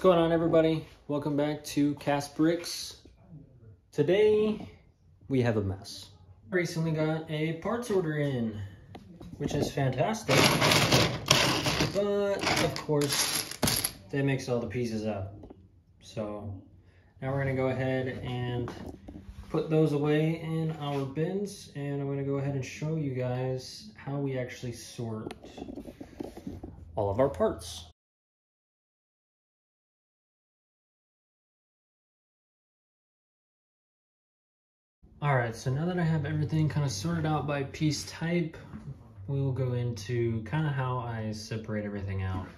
going on, everybody? Welcome back to Cast Bricks. Today we have a mess. Recently got a parts order in, which is fantastic, but of course they mix all the pieces up. So now we're gonna go ahead and put those away in our bins, and I'm gonna go ahead and show you guys how we actually sort all of our parts. All right, so now that I have everything kind of sorted out by piece type, we will go into kind of how I separate everything out.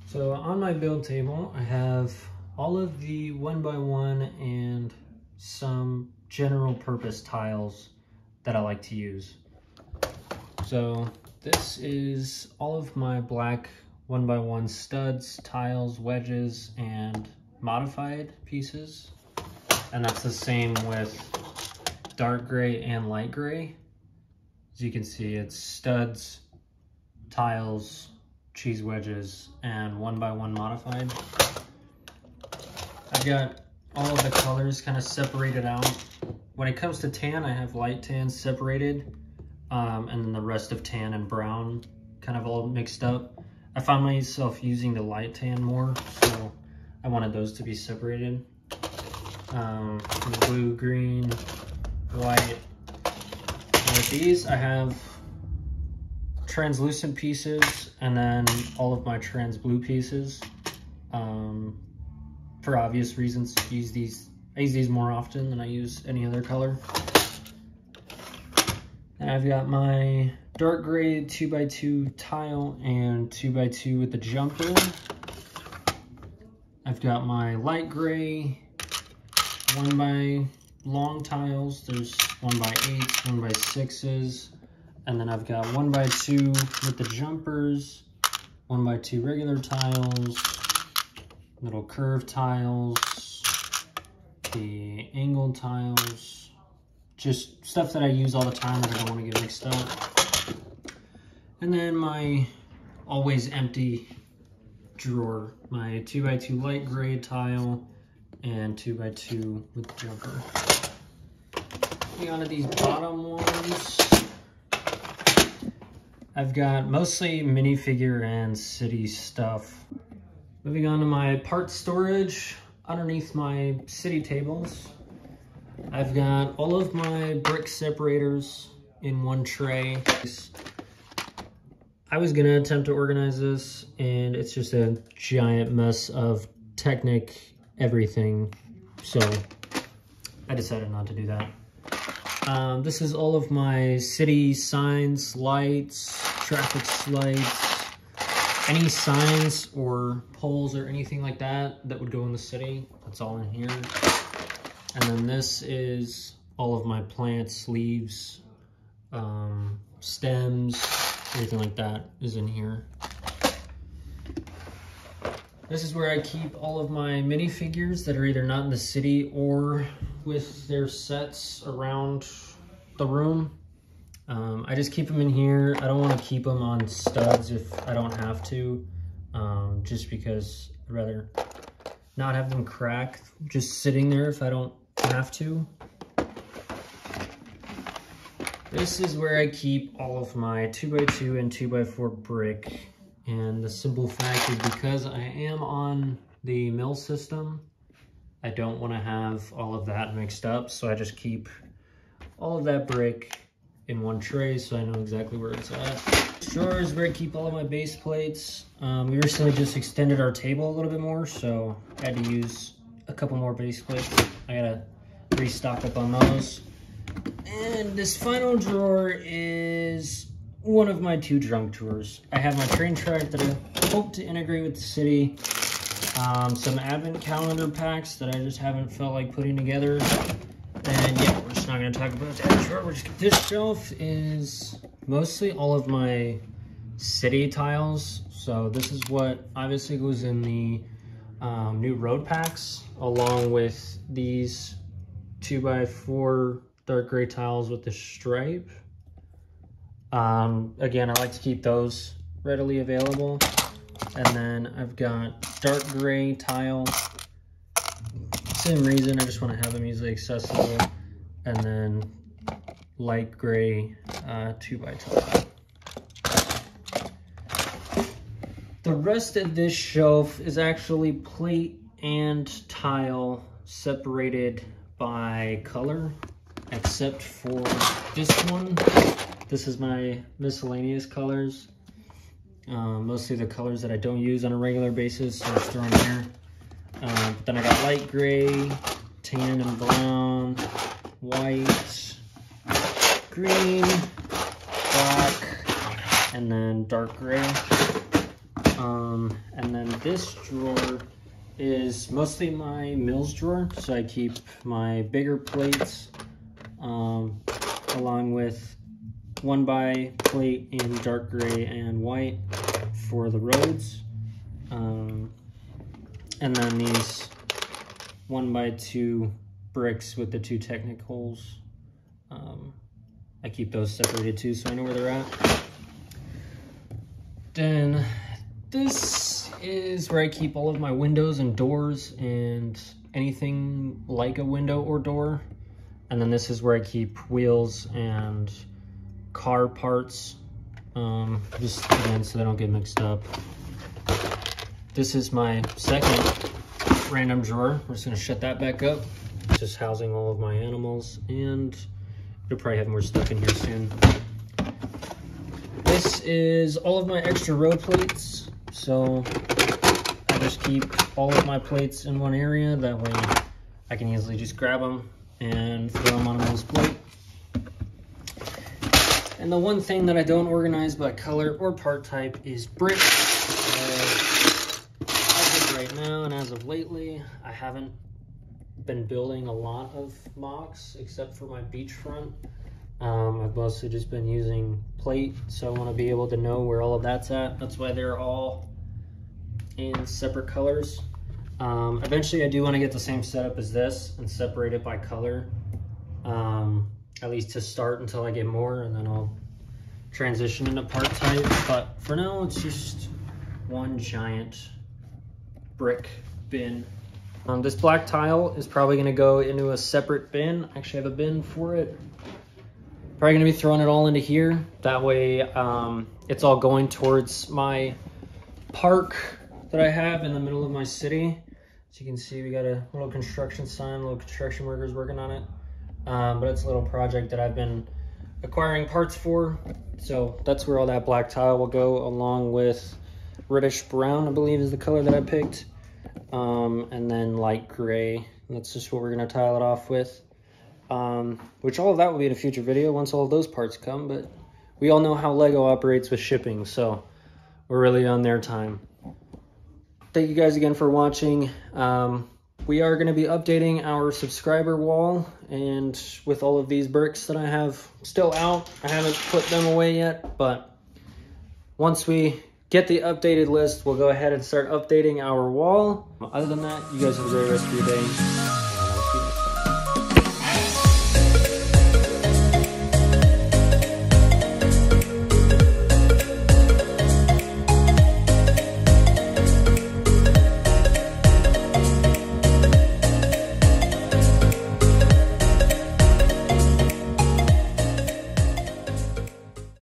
So on my build table, I have all of the 1x1 and some general purpose tiles that I like to use. So this is all of my black 1x1 studs, tiles, wedges, and modified pieces. And that's the same with dark gray and light gray. As you can see, it's studs, tiles, cheese wedges, and 1x1 modified. I've got all of the colors kind of separated out. When it comes to tan, I have light tan separated, and then the rest of tan and brown kind of all mixed up. I found myself using the light tan more, so I wanted those to be separated. Blue, green, white. And with these, I have translucent pieces and then all of my trans blue pieces. For obvious reasons, I use these more often than I use any other color. And I've got my dark gray 2x2 tile and 2x2 with the jumper. I've got my light gray 1x long tiles. There's 1x8s, 1x6s, and then I've got 1x2 with the jumpers, 1x2 regular tiles, little curved tiles, the angled tiles, just stuff that I use all the time that I don't want to get mixed up. And then my always empty drawer, my 2x2 light gray tile and 2x2 with the jumper. Moving on to these bottom ones, I've got mostly minifigure and city stuff. Moving on to my part storage, underneath my city tables, I've got all of my brick separators in one tray. I was gonna attempt to organize this, and it's just a giant mess of Technic everything, so I decided not to do that. This is all of my city signs, lights, traffic lights, any signs or poles or anything like that that would go in the city. That's all in here. And then this is all of my plants, leaves, stems, everything like that is in here. This is where I keep all of my minifigures that are either not in the city or with their sets around the room. I just keep them in here. I don't want to keep them on studs if I don't have to, just because I'd rather not have them crack just sitting there if I don't have to. This is where I keep all of my 2x2 and 2x4 brick. And the simple fact is, because I am on the mill system, I don't want to have all of that mixed up. So I just keep all of that brick in one tray so I know exactly where it's at. Drawer is where I keep all of my base plates. We recently just extended our table a little bit more, so I had to use a couple more base plates. I gotta restock up on those. And this final drawer is one of my two junk drawers. I have my train track that I hope to integrate with the city. Some advent calendar packs that I just haven't felt like putting together. And yeah, we're just not gonna talk about that drawer. This shelf is mostly all of my city tiles. So this is what obviously goes in the new road packs, along with these 2x4 dark gray tiles with the stripe. Again, I like to keep those readily available. And then I've got dark gray tile. Same reason, I just want to have them easily accessible. And then light gray 2x tile. The rest of this shelf is actually plate and tile separated by color, except for this one. This is my miscellaneous colors. Mostly the colors that I don't use on a regular basis, so it's thrown here. Then I got light gray, tan and brown, white, green, black, and then dark gray. And then this drawer is mostly my Mills drawer, so I keep my bigger plates along with 1x plate in dark gray and white for the roads, and then these 1x2 bricks with the 2 Technic-Holes. I keep those separated too, so I know where they're at. Then this is where I keep all of my windows and doors and anything like a window or door. And then this is where I keep wheels and car parts, just again so they don't get mixed up. This is my second random drawer. We're just gonna shut that back up. Just housing all of my animals, and you'll probably have more stuff in here soon. This is all of my extra road plates. So I just keep all of my plates in one area. That way I can easily just grab them and throw them on a Mills plate. And the one thing that I don't organize by color or part type is bricks. As of right now and as of lately, I haven't been building a lot of mocks except for my beachfront. I've mostly just been using plate, so I want to be able to know where all of that's at. That's why they're all in separate colors. Eventually I do want to get the same setup as this and separate it by color, at least to start until I get more, and then I'll transition into part type. But for now, it's just one giant brick bin. This black tile is probably going to go into a separate bin. I actually have a bin for it. Probably going to be throwing it all into here. That way it's all going towards my park that I have in the middle of my city. As you can see, we got a little construction sign, little construction workers working on it. But it's a little project that I've been acquiring parts for. So that's where all that black tile will go, along with reddish brown, I believe is the color that I picked. And then light gray. And that's just what we're going to tile it off with. Which all of that will be in a future video once all of those parts come, but we all know how Lego operates with shipping, so we're really on their time. Thank you guys again for watching. We are going to be updating our subscriber wall, and with all of these bricks that I have still out, I haven't put them away yet, but once we get the updated list, we'll go ahead and start updating our wall. Other than that, you guys have a great rest of your day.